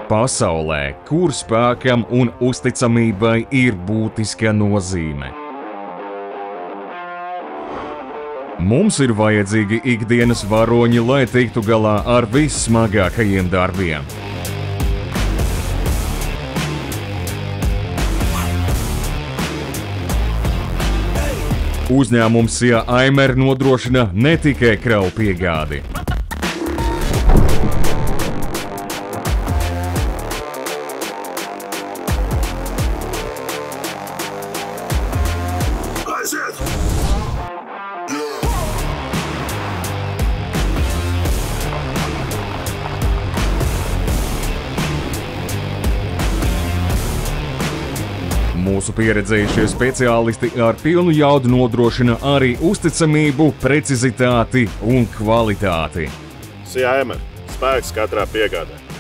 Pasaulē, kur spēkam un uzticamībai ir būtiska nozīme. Mums ir vajadzīgi ikdienas varoņi, lai tiktu galā ar vissmagākajiem darbiem. Uzņēmums SIA Aimer nodrošina ne tikai kravu piegādi. Mūsu pieredzējušie speciālisti ar pilnu jaudu nodrošina arī uzticamību, precizitāti un kvalitāti. SIA Aimer – spēks katrā piegādē.